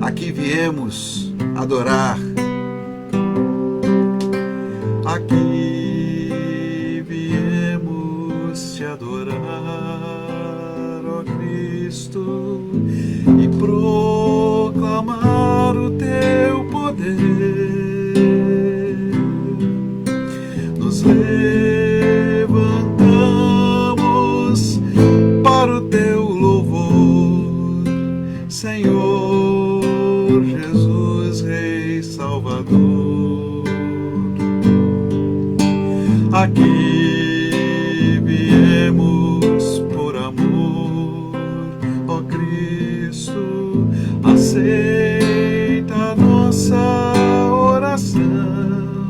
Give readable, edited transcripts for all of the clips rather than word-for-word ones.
Aqui viemos adorar. Aqui viemos te adorar, ó Cristo, e proclamar o teu poder. Nos levantamos para o teu louvor, Senhor Jesus, Rei Salvador. Aqui viemos por amor, ó Cristo, aceita a nossa oração,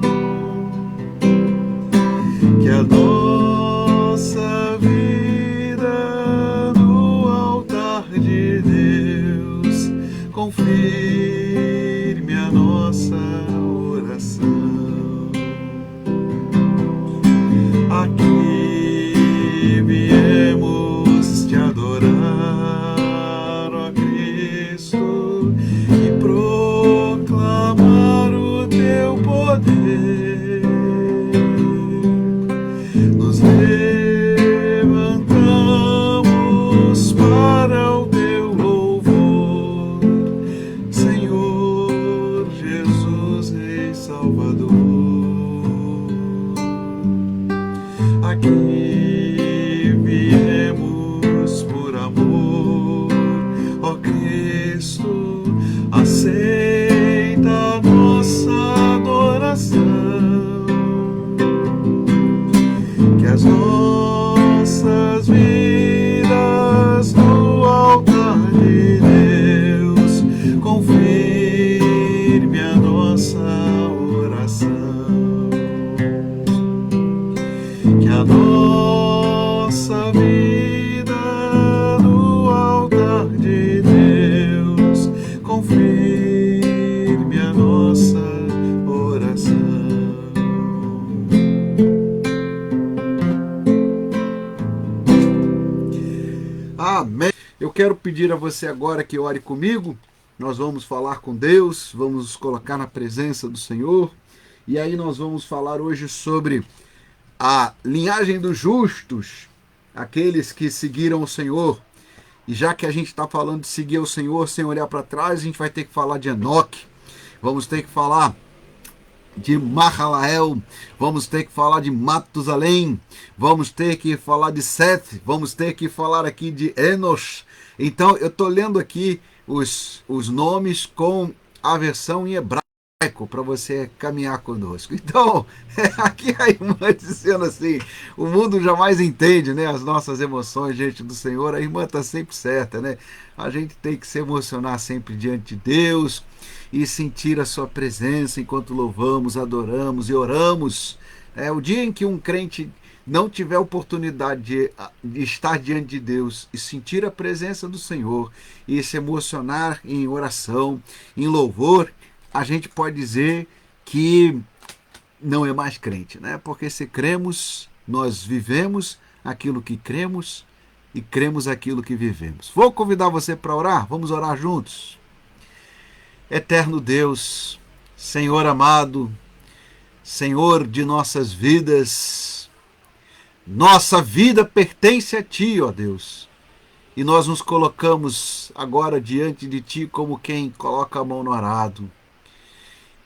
que a nossa vida no altar de Deus confirme a nossa oração. Aqui viemos te adorar, ó Cristo, e proclamar o teu poder. Nos levantamos para o teu louvor, Senhor Jesus, Rei Salvador. Aqui viemos por amor, ó Cristo, aceita a nossa adoração, que as nossas vidas no altar de Deus confirme a nossa oração. Que a nossa vida no altar de Deus confirme a nossa oração. Amém. Eu quero pedir a você agora que ore comigo. Nós vamos falar com Deus, vamos nos colocar na presença do Senhor. E aí nós vamos falar hoje sobre a linhagem dos justos, aqueles que seguiram o Senhor. E já que a gente está falando de seguir o Senhor sem olhar para trás, a gente vai ter que falar de Enoque, vamos ter que falar de Mahalael, vamos ter que falar de Matusalém, vamos ter que falar de Sete, vamos ter que falar aqui de Enos. Então eu estou lendo aqui os nomes com a versão em hebraico, para você caminhar conosco. Então, aqui a irmã dizendo assim, o mundo jamais entende, né, as nossas emoções diante do Senhor. A irmã está sempre certa, né? A gente tem que se emocionar sempre diante de Deus e sentir a sua presença enquanto louvamos, adoramos e oramos. O dia em que um crente não tiver oportunidade de estar diante de Deus e sentir a presença do Senhor e se emocionar em oração, em louvor, a gente pode dizer que não é mais crente, né? Porque se cremos, nós vivemos aquilo que cremos e cremos aquilo que vivemos. Vou convidar você para orar, vamos orar juntos. Eterno Deus, Senhor amado, Senhor de nossas vidas, nossa vida pertence a Ti, ó Deus, e nós nos colocamos agora diante de Ti como quem coloca a mão no arado.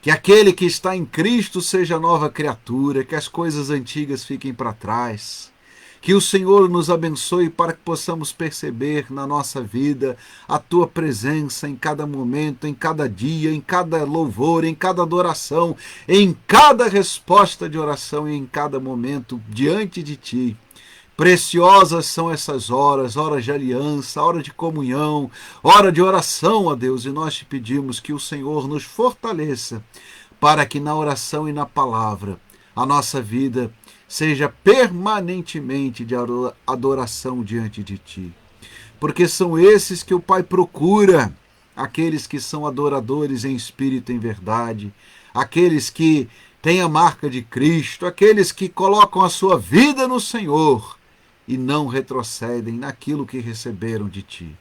Que aquele que está em Cristo seja nova criatura, que as coisas antigas fiquem para trás. Que o Senhor nos abençoe para que possamos perceber na nossa vida a Tua presença em cada momento, em cada dia, em cada louvor, em cada adoração, em cada resposta de oração e em cada momento diante de Ti. Preciosas são essas horas, horas de aliança, hora de comunhão, hora de oração, ó Deus, e nós te pedimos que o Senhor nos fortaleça para que na oração e na palavra a nossa vida seja permanentemente de adoração diante de Ti. Porque são esses que o Pai procura, aqueles que são adoradores em espírito e em verdade, aqueles que têm a marca de Cristo, aqueles que colocam a sua vida no Senhor e não retrocedem naquilo que receberam de Ti.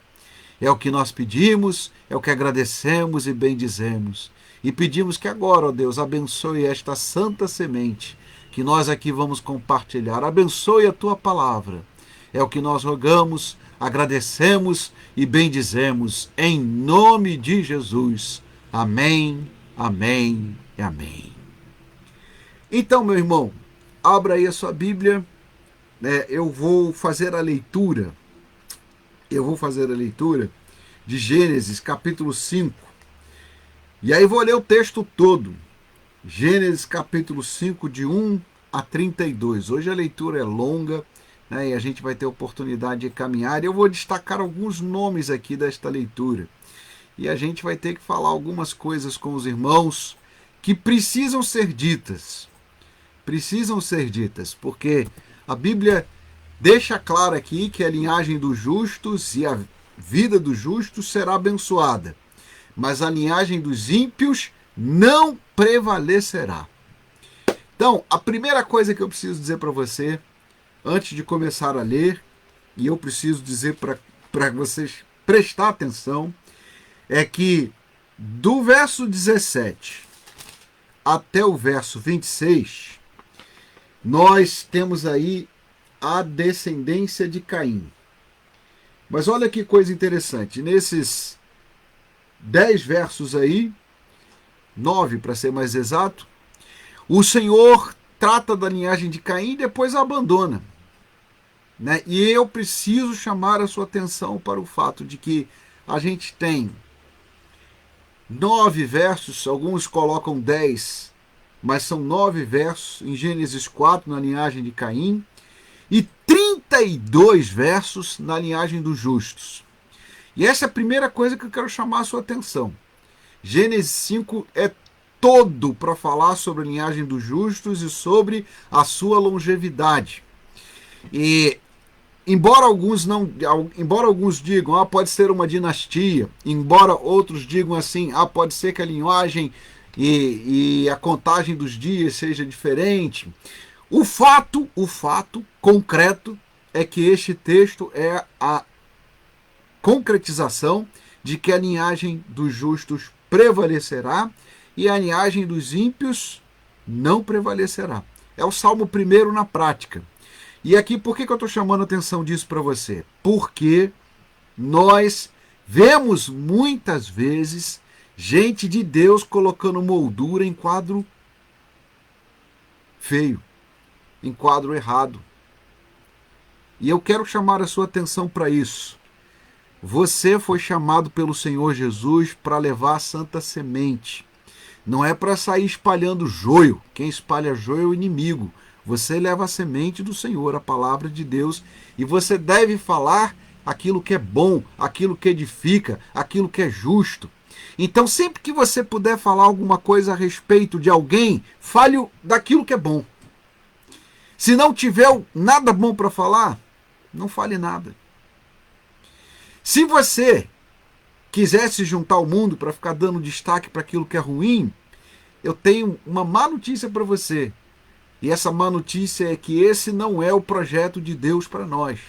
É o que nós pedimos, é o que agradecemos e bendizemos. E pedimos que agora, ó Deus, abençoe esta santa semente que nós aqui vamos compartilhar. Abençoe a tua palavra. É o que nós rogamos, agradecemos e bendizemos em nome de Jesus. Amém, amém e amém. Então, meu irmão, abra aí a sua Bíblia. Eu vou fazer a leitura. De Gênesis, capítulo 5. E aí vou ler o texto todo. Gênesis, capítulo 5, de 1 a 32. Hoje a leitura é longa, né, e a gente vai ter oportunidade de caminhar. Eu vou destacar alguns nomes aqui desta leitura. E a gente vai ter que falar algumas coisas com os irmãos que precisam ser ditas. Porque a Bíblia deixa claro aqui que a linhagem dos justos e a vida dos justos será abençoada, mas a linhagem dos ímpios não prevalecerá. Então, a primeira coisa que eu preciso dizer para você, antes de começar a ler, e eu preciso dizer para vocês prestar atenção, é que do verso 17 até o verso 26, nós temos aí a descendência de Caim. Mas olha que coisa interessante, nesses 10 versos aí, 9 para ser mais exato, o Senhor trata da linhagem de Caim e depois a abandona. Né? E eu preciso chamar a sua atenção para o fato de que a gente tem 9 versos, alguns colocam 10, mas são 9 versos em Gênesis 4 na linhagem de Caim e 32 versos na linhagem dos justos. E essa é a primeira coisa que eu quero chamar a sua atenção. Gênesis 5 é todo para falar sobre a linhagem dos justos e sobre a sua longevidade. E embora alguns digam, pode ser uma dinastia, embora outros digam assim, pode ser que a linhagem e a contagem dos dias seja diferente, o fato concreto é que este texto é a concretização de que a linhagem dos justos prevalecerá e a linhagem dos ímpios não prevalecerá. É o Salmo 1 na prática. E aqui, por que eu estou chamando a atenção disso para você? Porque nós vemos muitas vezes gente de Deus colocando moldura em quadro feio, em quadro errado. E eu quero chamar a sua atenção para isso. Você foi chamado pelo Senhor Jesus para levar a santa semente. Não é para sair espalhando joio. Quem espalha joio é o inimigo. Você leva a semente do Senhor, a palavra de Deus, e você deve falar aquilo que é bom, aquilo que edifica, aquilo que é justo. Então, sempre que você puder falar alguma coisa a respeito de alguém, fale daquilo que é bom. Se não tiver nada bom para falar, não fale nada. Se você quiser se juntar ao mundo para ficar dando destaque para aquilo que é ruim, eu tenho uma má notícia para você. E essa má notícia é que esse não é o projeto de Deus para nós.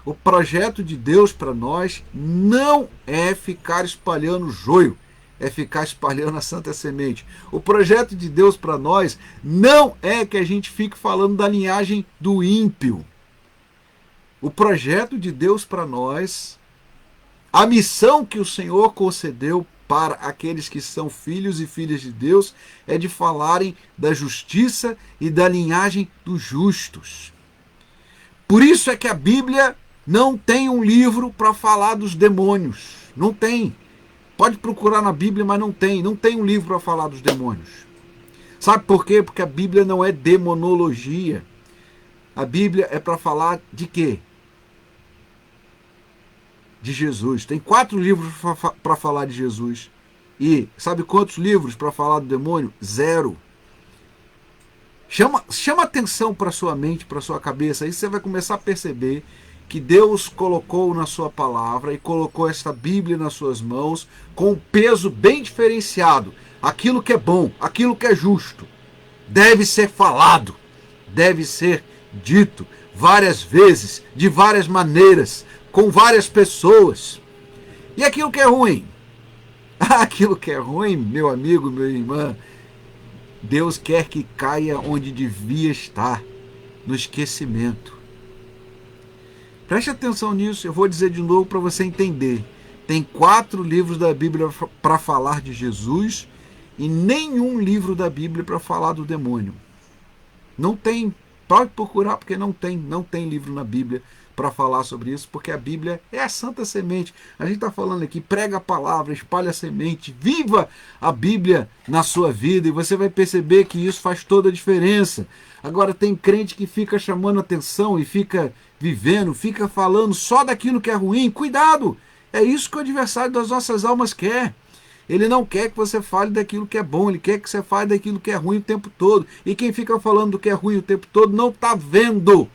O projeto de Deus para nós não é ficar espalhando joio, é ficar espalhando a santa semente. O projeto de Deus para nós não é que a gente fique falando da linhagem do ímpio. O projeto de Deus para nós, a missão que o Senhor concedeu para aqueles que são filhos e filhas de Deus, é de falarem da justiça e da linhagem dos justos. Por isso é que a Bíblia não tem um livro para falar dos demônios. Não tem. Pode procurar na Bíblia, mas não tem. Não tem um livro para falar dos demônios. Sabe por quê? Porque a Bíblia não é demonologia. A Bíblia é para falar de quê? De Jesus. Tem 4 livros para falar de Jesus. E sabe quantos livros para falar do demônio? 0. Chama atenção para sua mente, para sua cabeça. Aí você vai começar a perceber que Deus colocou na sua palavra e colocou esta Bíblia nas suas mãos com um peso bem diferenciado. Aquilo que é bom, aquilo que é justo, deve ser falado, deve ser dito várias vezes, de várias maneiras, com várias pessoas. E aquilo que é ruim? Aquilo que é ruim, meu amigo, minha irmã, Deus quer que caia onde devia estar, no esquecimento. Preste atenção nisso, eu vou dizer de novo para você entender. Tem 4 livros da Bíblia para falar de Jesus e nenhum livro da Bíblia para falar do demônio. Não tem, pode procurar porque não tem livro na Bíblia para falar sobre isso, porque a Bíblia é a santa semente. A gente está falando aqui, prega a palavra, espalha a semente, viva a Bíblia na sua vida e você vai perceber que isso faz toda a diferença. Agora tem crente que fica chamando atenção e fica vivendo, fica falando só daquilo que é ruim. Cuidado! É isso que o adversário das nossas almas quer. Ele não quer que você fale daquilo que é bom, ele quer que você fale daquilo que é ruim o tempo todo. E quem fica falando do que é ruim o tempo todo não está vendo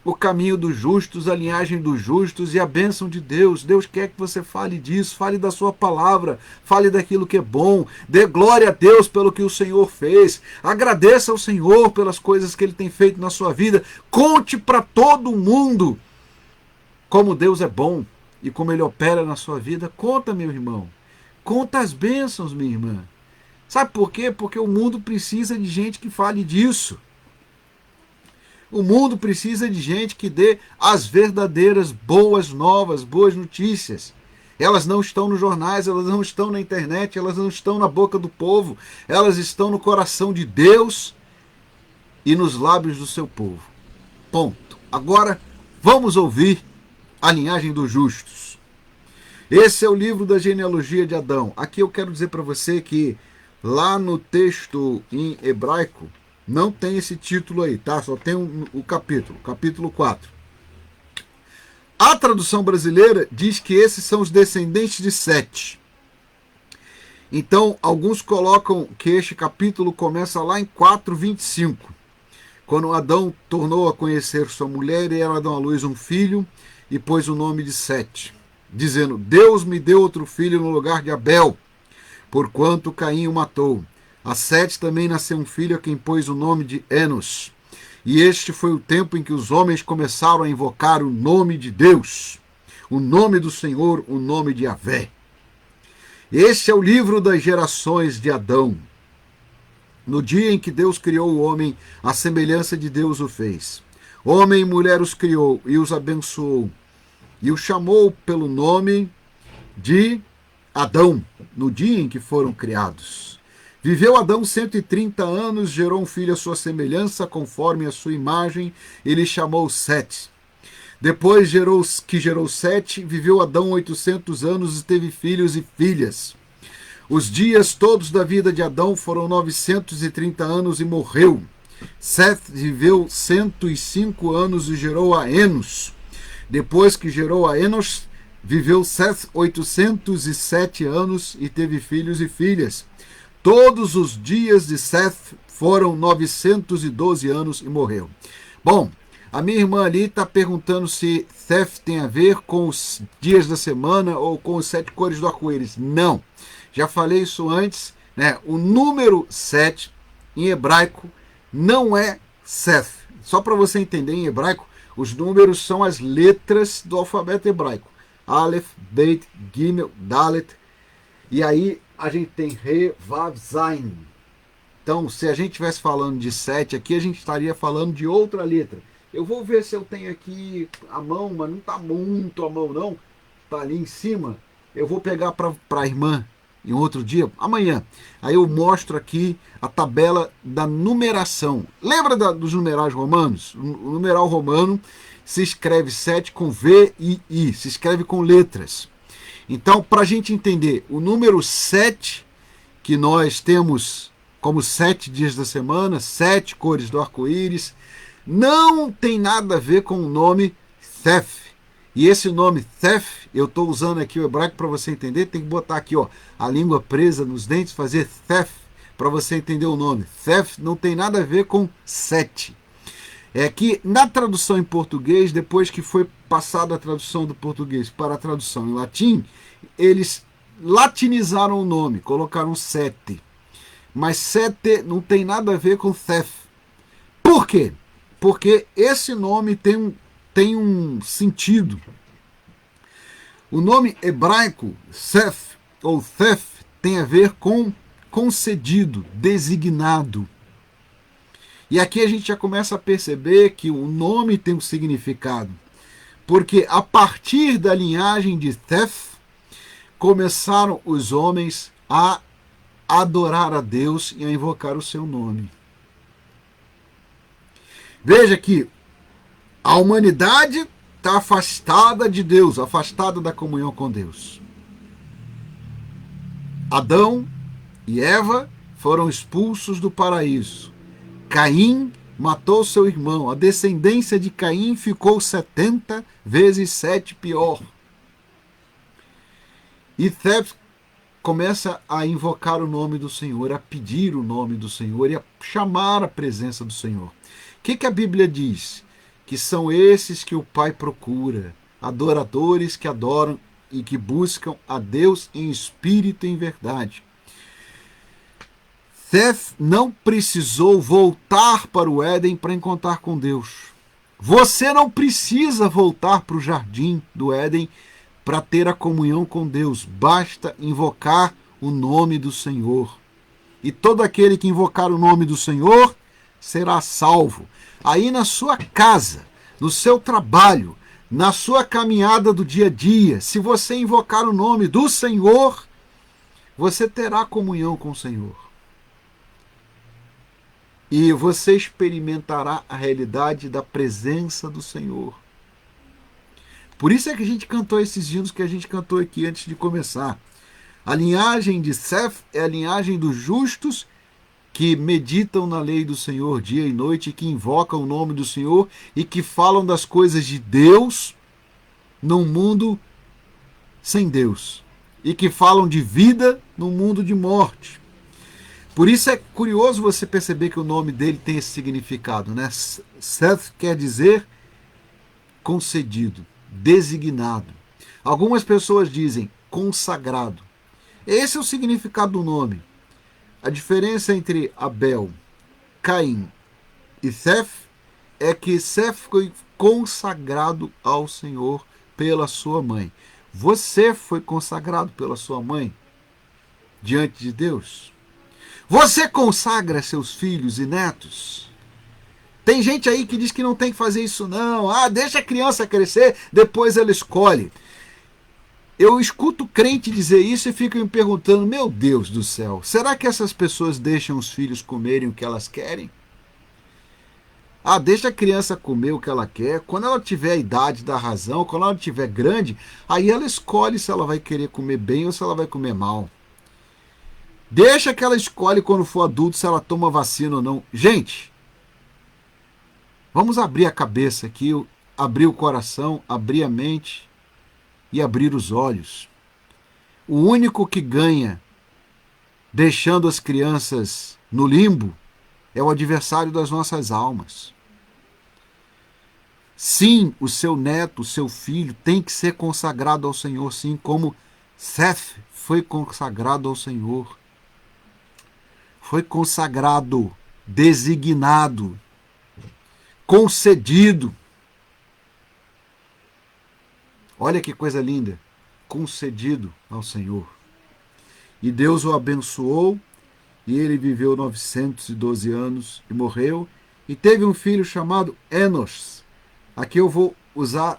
o caminho dos justos, a linhagem dos justos e a bênção de Deus. Deus quer que você fale disso, fale da sua palavra, fale daquilo que é bom, dê glória a Deus pelo que o Senhor fez, agradeça ao Senhor pelas coisas que Ele tem feito na sua vida, conte para todo mundo como Deus é bom e como Ele opera na sua vida. Conta, meu irmão, conta as bênçãos, minha irmã. Sabe por quê? Porque o mundo precisa de gente que fale disso. O mundo precisa de gente que dê as verdadeiras boas novas, boas notícias. Elas não estão nos jornais, elas não estão na internet, elas não estão na boca do povo, elas estão no coração de Deus e nos lábios do seu povo. Ponto. Agora, vamos ouvir a linhagem dos justos. Esse é o livro da genealogia de Adão. Aqui eu quero dizer para você que lá no texto em hebraico, não tem esse título aí, tá? Só tem o capítulo 4. A tradução brasileira diz que esses são os descendentes de Sete. Então, alguns colocam que este capítulo começa lá em 4:25, quando Adão tornou a conhecer sua mulher e ela deu à luz um filho e pôs o nome de Sete, dizendo: Deus me deu outro filho no lugar de Abel, porquanto Caim o matou. A Sete também nasceu um filho a quem pôs o nome de Enos. E este foi o tempo em que os homens começaram a invocar o nome de Deus, o nome do Senhor, o nome de Yahvé. Este é o livro das gerações de Adão. No dia em que Deus criou o homem, a semelhança de Deus o fez. Homem e mulher os criou e os abençoou. E os chamou pelo nome de Adão, no dia em que foram criados. Viveu Adão 130 anos, gerou um filho à sua semelhança, conforme a sua imagem, e lhe chamou Sete. Depois que gerou Sete, viveu Adão 800 anos e teve filhos e filhas. Os dias todos da vida de Adão foram 930 anos e morreu. Sete viveu 105 anos e gerou a Enos. Depois que gerou a Enos, viveu 807 anos e teve filhos e filhas. Todos os dias de Seth foram 912 anos e morreu. Bom, a minha irmã ali está perguntando se Seth tem a ver com os dias da semana ou com os 7 cores do arco-íris. Não, já falei isso antes, né? O número 7 em hebraico não é Seth. Só para você entender, em hebraico, os números são as letras do alfabeto hebraico. Aleph, Beit, Gimel, Dalet. E aí a gente tem Re, Vav, Zain. Então, se a gente estivesse falando de 7 aqui, a gente estaria falando de outra letra. Eu vou ver se eu tenho aqui a mão, mas não está muito a mão não. Está ali em cima. Eu vou pegar para a irmã em outro dia, amanhã. Aí eu mostro aqui a tabela da numeração. Lembra dos numerais romanos? O numeral romano se escreve 7 com V e I. Se escreve com letras. Então, para a gente entender, o número 7, que nós temos como 7 dias da semana, 7 cores do arco-íris, não tem nada a ver com o nome Seth. E esse nome Seth, eu estou usando aqui o hebraico para você entender, tem que botar aqui ó, a língua presa nos dentes, fazer Seth, para você entender o nome. Seth não tem nada a ver com 7. É que na tradução em português, depois que foi passada a tradução do português para a tradução em latim, eles latinizaram o nome, colocaram 7. Mas 7 não tem nada a ver com Seth. Por quê? Porque esse nome tem um sentido. O nome hebraico Seth ou Thef tem a ver com concedido, designado. E aqui a gente já começa a perceber que o nome tem um significado. Porque a partir da linhagem de Thef, começaram os homens a adorar a Deus e a invocar o seu nome. Veja que a humanidade está afastada de Deus, afastada da comunhão com Deus. Adão e Eva foram expulsos do paraíso. Caim matou seu irmão. A descendência de Caim ficou 70 vezes 7 pior. E Thef começa a invocar o nome do Senhor, a pedir o nome do Senhor e a chamar a presença do Senhor. O que a Bíblia diz? Que são esses que o Pai procura, adoradores que adoram e que buscam a Deus em espírito e em verdade. Thef não precisou voltar para o Éden para encontrar com Deus. Você não precisa voltar para o jardim do Éden para ter a comunhão com Deus. Basta invocar o nome do Senhor. E todo aquele que invocar o nome do Senhor será salvo. Aí na sua casa, no seu trabalho, na sua caminhada do dia a dia, se você invocar o nome do Senhor, você terá comunhão com o Senhor. E você experimentará a realidade da presença do Senhor. Por isso é que a gente cantou esses hinos que a gente cantou aqui antes de começar. A linhagem de Seth é a linhagem dos justos que meditam na lei do Senhor dia e noite, que invocam o nome do Senhor e que falam das coisas de Deus num mundo sem Deus. E que falam de vida num mundo de morte. Por isso é curioso você perceber que o nome dele tem esse significado, né? Seth quer dizer concedido, designado. Algumas pessoas dizem consagrado. Esse é o significado do nome. A diferença entre Abel, Caim e Seth é que Seth foi consagrado ao Senhor pela sua mãe. Você foi consagrado pela sua mãe diante de Deus? Você consagra seus filhos e netos? Tem gente aí que diz que não tem que fazer isso não. Deixa a criança crescer, depois ela escolhe. Eu escuto crente dizer isso e fico me perguntando, meu Deus do céu, será que essas pessoas deixam os filhos comerem o que elas querem? Deixa a criança comer o que ela quer. Quando ela tiver a idade da razão, quando ela estiver grande, aí ela escolhe se ela vai querer comer bem ou se ela vai comer mal. Deixa que ela escolhe quando for adulto se ela toma vacina ou não. Gente, vamos abrir a cabeça aqui, abrir o coração, abrir a mente e abrir os olhos. O único que ganha deixando as crianças no limbo é o adversário das nossas almas. Sim, o seu neto, o seu filho tem que ser consagrado ao Senhor, sim, como Seth foi consagrado ao Senhor. Foi consagrado, designado, concedido. Olha que coisa linda, concedido ao Senhor. E Deus o abençoou, e ele viveu 912 anos e morreu, e teve um filho chamado Enos. Aqui eu vou usar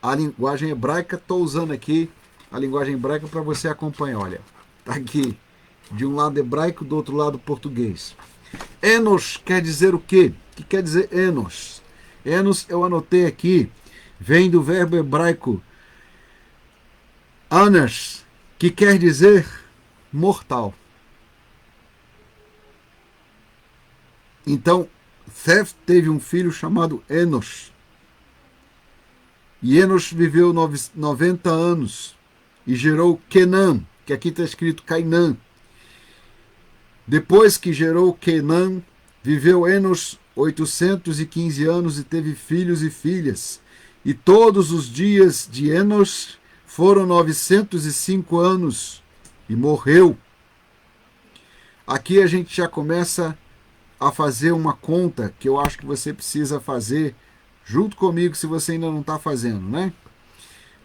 a linguagem hebraica, estou usando aqui a linguagem hebraica para você acompanhar. Olha, está aqui, de um lado hebraico, do outro lado português. Enos quer dizer o quê? O que quer dizer Enos? Enos, eu anotei aqui, vem do verbo hebraico anas, que quer dizer mortal. Então, Seth teve um filho chamado Enos. E Enos viveu 90 anos e gerou Quenã, que aqui está escrito Cainã. Depois que gerou Quenã, viveu Enos 815 anos e teve filhos e filhas. E todos os dias de Enos foram 905 anos e morreu. Aqui a gente já começa a fazer uma conta que eu acho que você precisa fazer junto comigo se você ainda não está fazendo, né?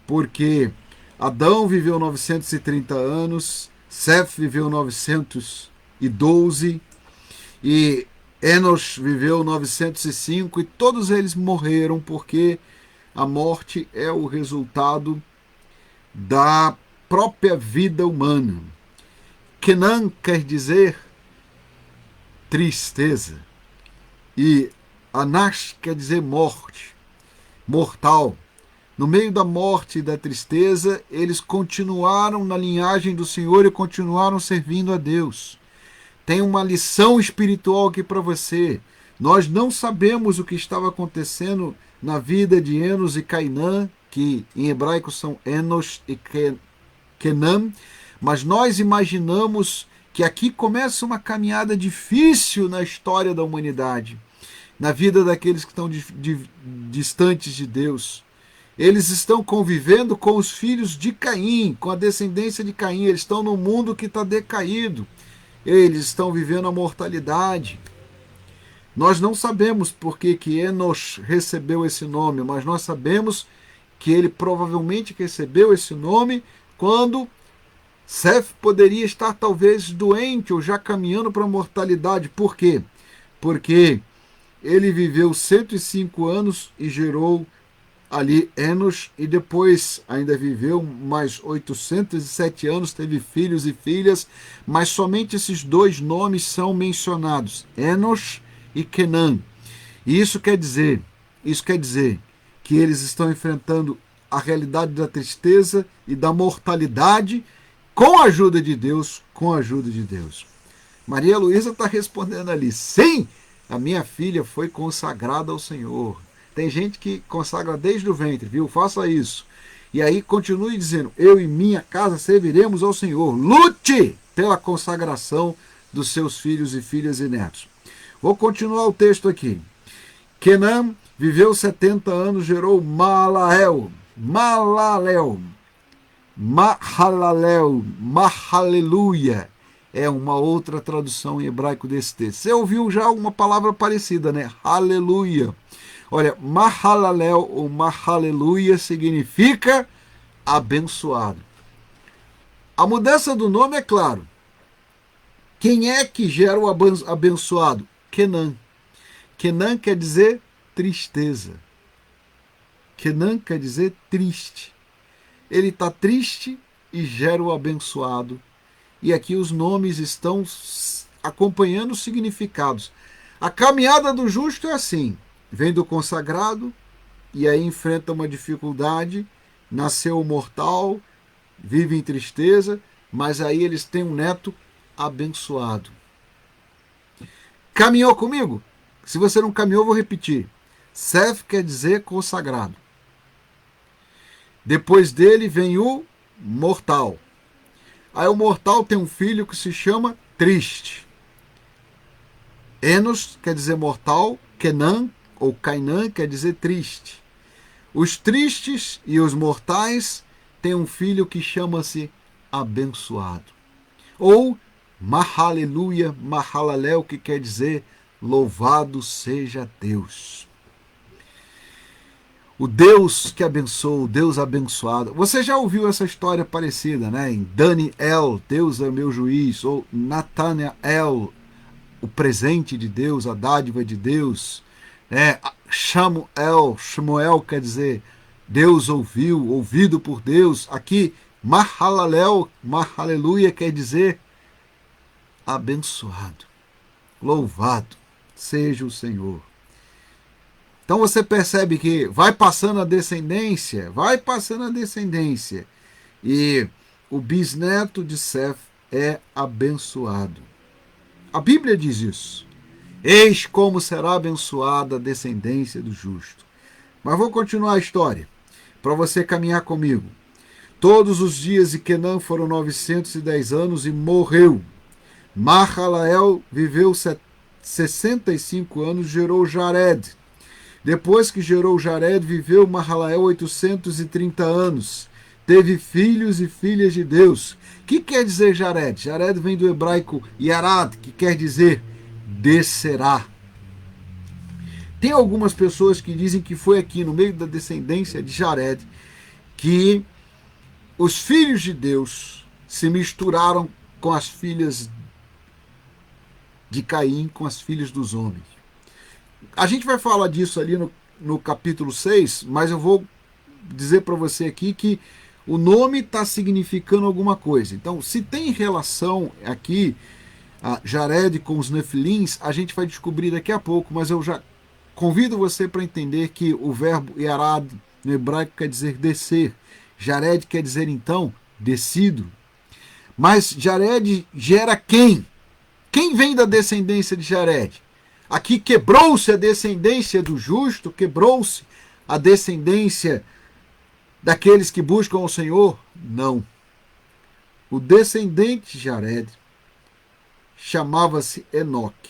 Porque Adão viveu 930 anos, Seth viveu 912 e Enos viveu 905 e todos eles morreram porque a morte é o resultado da própria vida humana. Kenan quer dizer tristeza e Anash quer dizer morte, mortal. No meio da morte e da tristeza, eles continuaram na linhagem do Senhor e continuaram servindo a Deus. Tem uma lição espiritual aqui para você. Nós não sabemos o que estava acontecendo na vida de Enos e Cainã, que em hebraico são Enos e Kenan, mas nós imaginamos que aqui começa uma caminhada difícil na história da humanidade, na vida daqueles que estão distantes de Deus. Eles estão convivendo com os filhos de Caim, com a descendência de Caim. Eles estão num mundo que está decaído. Eles estão vivendo a mortalidade. Nós não sabemos por que Enos recebeu esse nome, mas nós sabemos que ele provavelmente recebeu esse nome quando Seth poderia estar talvez doente ou já caminhando para a mortalidade. Por quê? Porque ele viveu 105 anos e gerou ali Enos, e depois ainda viveu mais 807 anos, teve filhos e filhas, mas somente esses dois nomes são mencionados, Enos e Kenan. E isso quer dizer que eles estão enfrentando a realidade da tristeza e da mortalidade com a ajuda de Deus, Maria Luísa está respondendo ali, sim, a minha filha foi consagrada ao Senhor. Tem gente que consagra desde o ventre, viu? Faça isso. E aí continue dizendo, eu e minha casa serviremos ao Senhor. Lute pela consagração dos seus filhos e filhas e netos. Vou continuar o texto aqui. Kenan viveu 70 anos, gerou Mahalalel, Mahaleluia. É uma outra tradução em hebraico desse texto. Você ouviu já uma palavra parecida, né? Aleluia. Olha, Mahalalel ou Mahaleluia significa abençoado. A mudança do nome é claro. Quem é que gera o abençoado? Kenan. Kenan quer dizer tristeza. Kenan quer dizer triste. Ele está triste e gera o abençoado. E aqui os nomes estão acompanhando os significados. A caminhada do justo é assim. Vem do consagrado e aí enfrenta uma dificuldade, nasceu mortal, vive em tristeza, mas aí eles têm um neto abençoado. Caminhou comigo? Se você não caminhou, vou repetir. Seth quer dizer consagrado. Depois dele vem o mortal. Aí o mortal tem um filho que se chama triste. Enos quer dizer mortal, Kenan ou Cainã quer dizer triste. Os tristes e os mortais têm um filho que chama-se abençoado. Ou Mahaleluia, Mahalalel, que quer dizer louvado seja Deus. O Deus que abençoa, o Deus abençoado. Você já ouviu essa história parecida, né? Em Daniel, Deus é meu juiz, ou Natanael, o presente de Deus, a dádiva de Deus. Shmuel quer dizer Deus ouviu, ouvido por Deus. Aqui, Mahalalel, Mahaleluia quer dizer abençoado, louvado seja o Senhor. Então você percebe que vai passando a descendência, e o bisneto de Seth é abençoado. A Bíblia diz isso. Eis como será abençoada a descendência do justo. Mas vou continuar a história, para você caminhar comigo. Todos os dias de Kenan foram 910 anos e morreu. Mahalael viveu 65 anos e gerou Jared. Depois que gerou Jared, viveu Mahalael 830 anos. Teve filhos e filhas de Deus. O que quer dizer Jared? Jared vem do hebraico Yarad, que quer dizer descerá. Tem algumas pessoas que dizem que foi aqui no meio da descendência de Jared que os filhos de Deus se misturaram com as filhas de Caim, com as filhas dos homens. A gente vai falar disso ali no capítulo 6, mas eu vou dizer para você aqui que o nome está significando alguma coisa. Então, se tem relação aqui, a Jared com os Nefilins, a gente vai descobrir daqui a pouco, mas eu já convido você para entender que o verbo Yarad no hebraico quer dizer descer. Jared quer dizer, então, descido. Mas Jared gera quem? Quem vem da descendência de Jared? Aqui quebrou-se a descendência do justo, quebrou-se a descendência daqueles que buscam o Senhor? Não. O descendente de Jared chamava-se Enoque.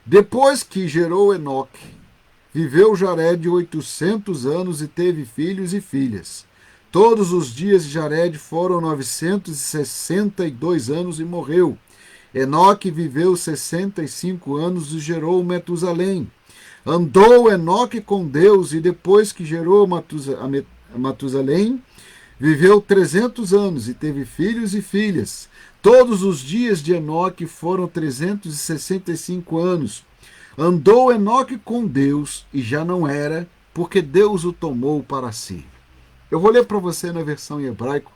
Depois que gerou Enoque, viveu Jared 800 anos e teve filhos e filhas. Todos os dias de Jared foram 962 anos e morreu. Enoque viveu 65 anos e gerou Metusalém. Andou Enoque com Deus e depois que gerou Matusalém, viveu 300 anos e teve filhos e filhas. Todos os dias de Enoque foram 365 anos. Andou Enoque com Deus e já não era, porque Deus o tomou para si. Eu vou ler para você na versão em hebraico,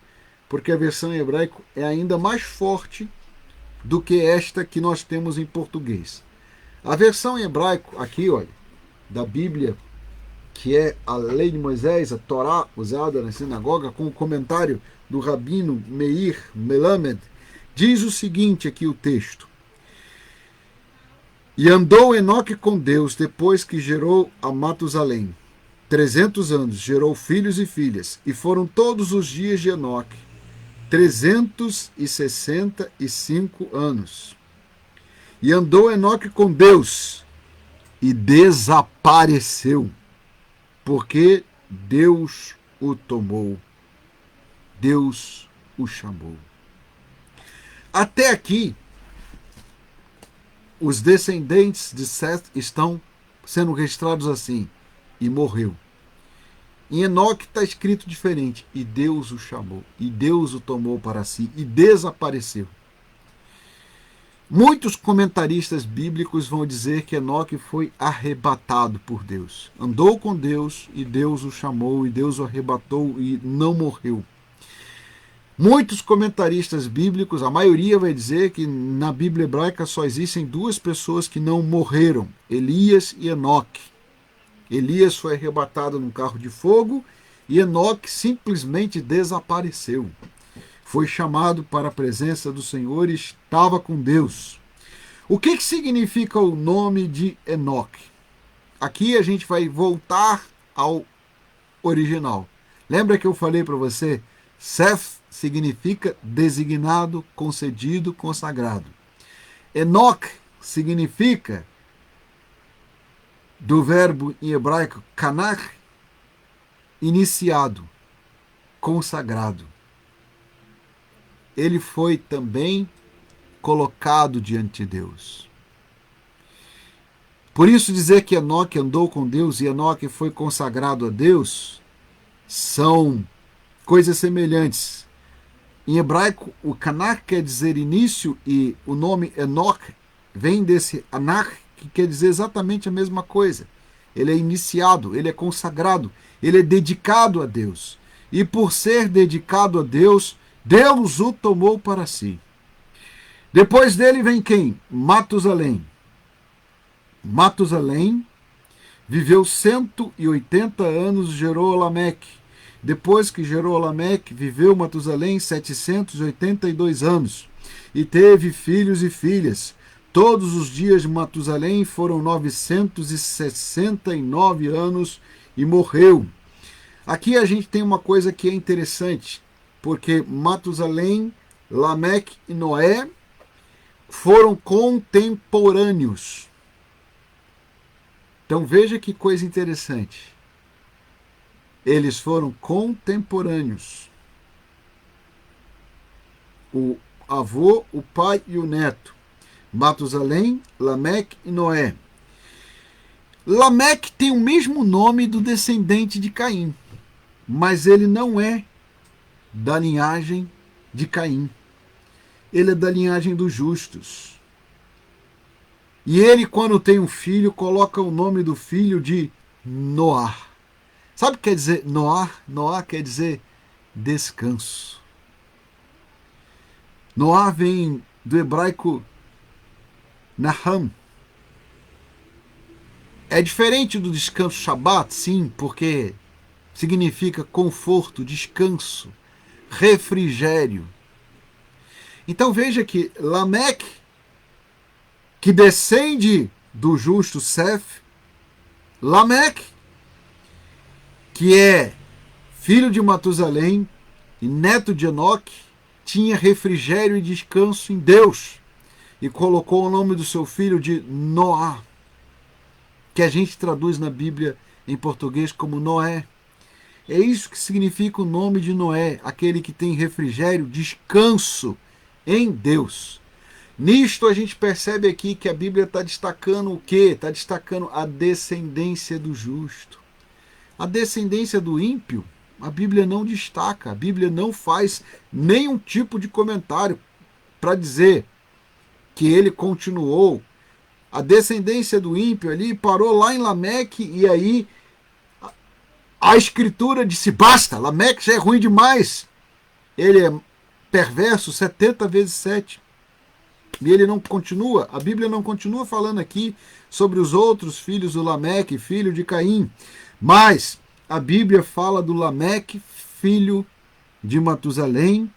porque a versão em hebraico é ainda mais forte do que esta que nós temos em português. A versão em hebraico, aqui, olha, da Bíblia, que é a lei de Moisés, a Torá, usada na sinagoga, com o comentário do rabino Meir Melamed, diz o seguinte aqui o texto. E andou Enoque com Deus depois que gerou a Matusalém. 300 anos, gerou filhos e filhas, e foram todos os dias de Enoque 365 anos. E andou Enoque com Deus e desapareceu, porque Deus o tomou, Deus o chamou. Até aqui, os descendentes de Seth estão sendo registrados assim, e morreu. Em Enoque está escrito diferente, e Deus o chamou, e Deus o tomou para si, e desapareceu. Muitos comentaristas bíblicos vão dizer que Enoque foi arrebatado por Deus. Andou com Deus, e Deus o chamou, e Deus o arrebatou, e não morreu. Muitos comentaristas bíblicos, a maioria vai dizer que na Bíblia hebraica só existem duas pessoas que não morreram, Elias e Enoque. Elias foi arrebatado num carro de fogo e Enoque simplesmente desapareceu. Foi chamado para a presença do Senhor e estava com Deus. O que significa o nome de Enoque? Aqui a gente vai voltar ao original. Lembra que eu falei para você? Seth significa designado, concedido, consagrado. Enoque significa, do verbo em hebraico kanach, iniciado, consagrado. Ele foi também colocado diante de Deus. Por isso dizer que Enoque andou com Deus e Enoque foi consagrado a Deus são coisas semelhantes. Em hebraico, o kanach quer dizer início e o nome Enoch vem desse anach, que quer dizer exatamente a mesma coisa. Ele é iniciado, ele é consagrado, ele é dedicado a Deus. E por ser dedicado a Deus, Deus o tomou para si. Depois dele vem quem? Matusalém. Matusalém viveu 180 anos e gerou Lameque. Depois que gerou Lameque, viveu Matusalém 782 anos e teve filhos e filhas. Todos os dias de Matusalém foram 969 anos e morreu. Aqui a gente tem uma coisa que é interessante, porque Matusalém, Lameque e Noé foram contemporâneos. Então veja que coisa interessante. Eles foram contemporâneos. O avô, o pai e o neto. Matusalém, Lameque e Noé. Lameque tem o mesmo nome do descendente de Caim, mas ele não é da linhagem de Caim. Ele é da linhagem dos justos. E ele, quando tem um filho, coloca o nome do filho de Noá. Sabe o que quer dizer Noá? Noá quer dizer descanso. Noá vem do hebraico Naham. É diferente do descanso Shabat, sim, porque significa conforto, descanso, refrigério. Então veja que Lameque, que descende do justo Sef, Lameque, que é filho de Matusalém e neto de Enoque, tinha refrigério e descanso em Deus e colocou o nome do seu filho de Noá, que a gente traduz na Bíblia em português como Noé. É isso que significa o nome de Noé, aquele que tem refrigério, descanso em Deus. Nisto a gente percebe aqui que a Bíblia está destacando o quê? Está destacando a descendência do justo. A descendência do ímpio, a Bíblia não destaca, a Bíblia não faz nenhum tipo de comentário para dizer que ele continuou. A descendência do ímpio ali parou lá em Lameque e aí a escritura disse, basta, Lameque já é ruim demais. Ele é perverso 70 vezes 7. E ele não continua, a Bíblia não continua falando aqui sobre os outros filhos do Lameque, filho de Caim. Mas a Bíblia fala do Lameque, filho de Matusalém,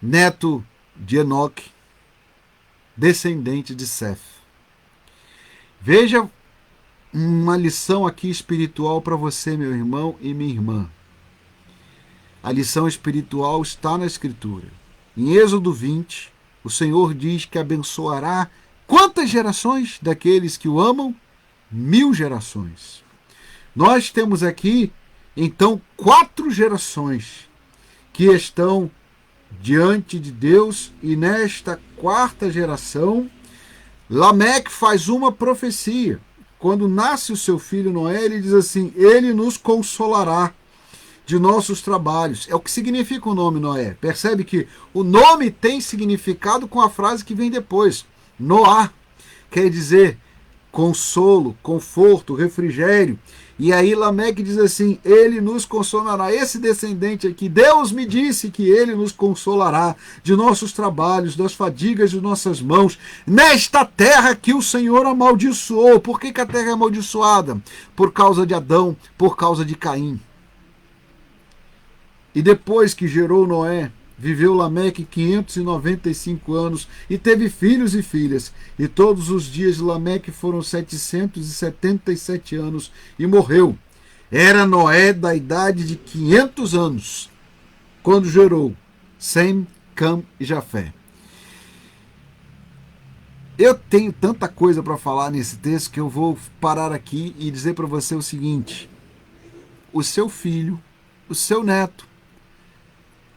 neto de Enoque, descendente de Sef. Veja uma lição aqui espiritual para você, meu irmão e minha irmã. A lição espiritual está na Escritura. Em Êxodo 20, o Senhor diz que abençoará quantas gerações daqueles que o amam? 1000 gerações. Nós temos aqui, então, 4 gerações que estão diante de Deus, e nesta 4ª geração, Lameque faz uma profecia. Quando nasce o seu filho Noé, ele diz assim, ele nos consolará de nossos trabalhos. É o que significa o nome Noé. Percebe que o nome tem significado com a frase que vem depois. Noá quer dizer consolo, conforto, refrigério. E aí Lameque diz assim, ele nos consolará. Esse descendente aqui, Deus me disse que ele nos consolará de nossos trabalhos, das fadigas de nossas mãos, nesta terra que o Senhor amaldiçoou. Por que a terra é amaldiçoada? Por causa de Adão, por causa de Caim. E depois que gerou Noé, viveu Lameque 595 anos e teve filhos e filhas. E todos os dias de Lameque foram 777 anos e morreu. Era Noé da idade de 500 anos, quando gerou Sem, Cam e Jafé. Eu tenho tanta coisa para falar nesse texto que eu vou parar aqui e dizer para você o seguinte. O seu filho, o seu neto,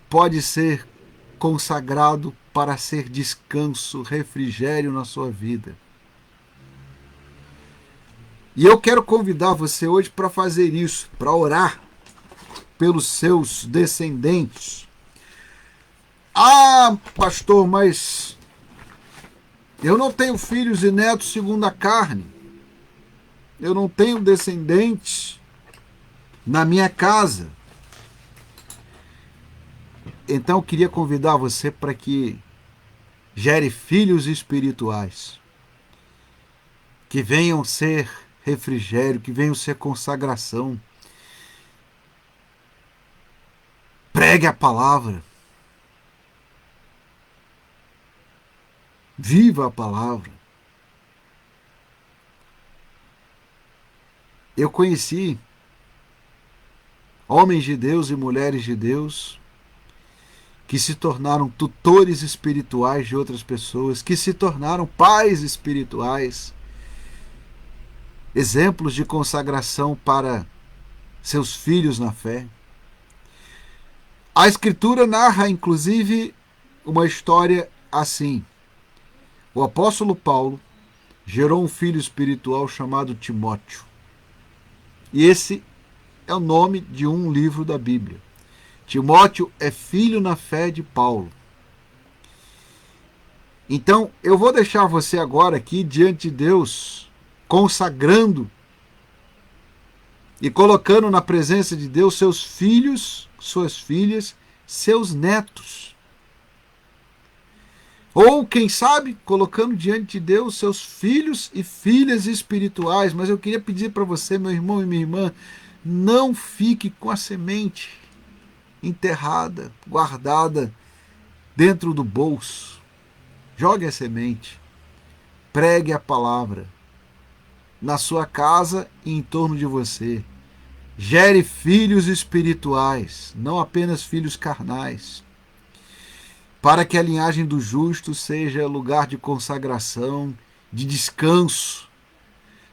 pode ser consagrado para ser descanso, refrigério na sua vida. E eu quero convidar você hoje para fazer isso, para orar pelos seus descendentes. Ah, pastor, mas eu não tenho filhos e netos segundo a carne. Eu não tenho descendentes na minha casa. Então eu queria convidar você para que gere filhos espirituais, que venham ser refrigério, que venham ser consagração. Pregue a palavra. Viva a palavra. Eu conheci homens de Deus e mulheres de Deus que se tornaram tutores espirituais de outras pessoas, que se tornaram pais espirituais, exemplos de consagração para seus filhos na fé. A Escritura narra, inclusive, uma história assim. O apóstolo Paulo gerou um filho espiritual chamado Timóteo. E esse é o nome de um livro da Bíblia. Timóteo é filho na fé de Paulo. Então, eu vou deixar você agora aqui diante de Deus, consagrando e colocando na presença de Deus seus filhos, suas filhas, seus netos. Ou, quem sabe, colocando diante de Deus seus filhos e filhas espirituais. Mas eu queria pedir para você, meu irmão e minha irmã, não fique com a semente enterrada, guardada dentro do bolso. Jogue a semente, pregue a palavra na sua casa e em torno de você. Gere filhos espirituais, não apenas filhos carnais, para que a linhagem do justo seja lugar de consagração, de descanso.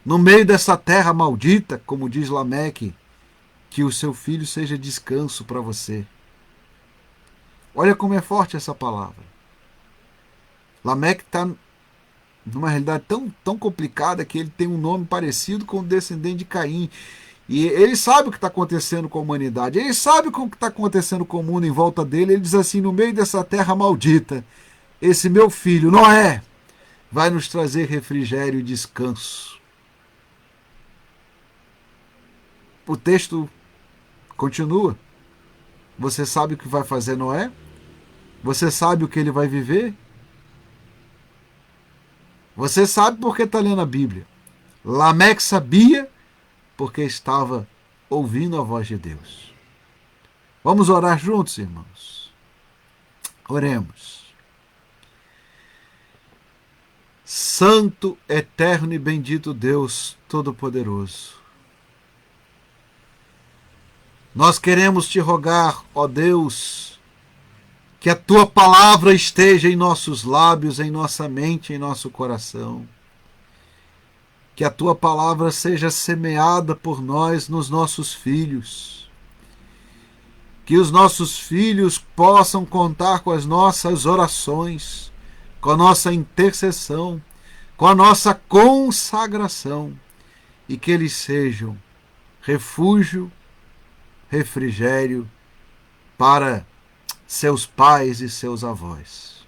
No meio dessa terra maldita, como diz Lameque, que o seu filho seja descanso para você. Olha como é forte essa palavra. Lameque está numa realidade tão complicada que ele tem um nome parecido com o descendente de Caim. E ele sabe o que está acontecendo com a humanidade, ele sabe o que está acontecendo com o mundo em volta dele. Ele diz assim: no meio dessa terra maldita, esse meu filho, Noé, vai nos trazer refrigério e descanso. O texto continua. Você sabe o que vai fazer Noé? Você sabe o que ele vai viver? Você sabe porque está lendo a Bíblia. Lameque sabia porque estava ouvindo a voz de Deus. Vamos orar juntos, irmãos? Oremos. Santo, eterno e bendito Deus Todo-Poderoso, nós queremos te rogar, ó Deus, que a tua palavra esteja em nossos lábios, em nossa mente, em nosso coração. Que a tua palavra seja semeada por nós nos nossos filhos. Que os nossos filhos possam contar com as nossas orações, com a nossa intercessão, com a nossa consagração, e que eles sejam refúgio, refrigério para seus pais e seus avós.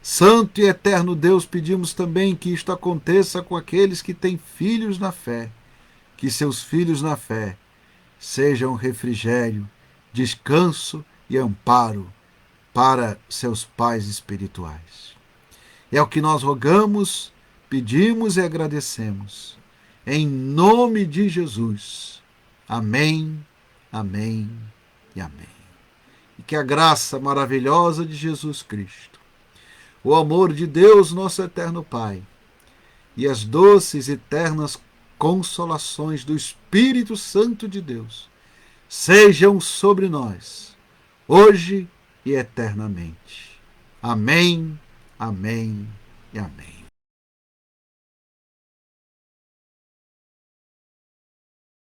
Santo e eterno Deus, pedimos também que isto aconteça com aqueles que têm filhos na fé, que seus filhos na fé sejam refrigério, descanso e amparo para seus pais espirituais. É o que nós rogamos, pedimos e agradecemos. Em nome de Jesus. Amém, amém e amém. E que a graça maravilhosa de Jesus Cristo, o amor de Deus, nosso eterno Pai, e as doces e ternas consolações do Espírito Santo de Deus sejam sobre nós, hoje e eternamente. Amém, amém e amém.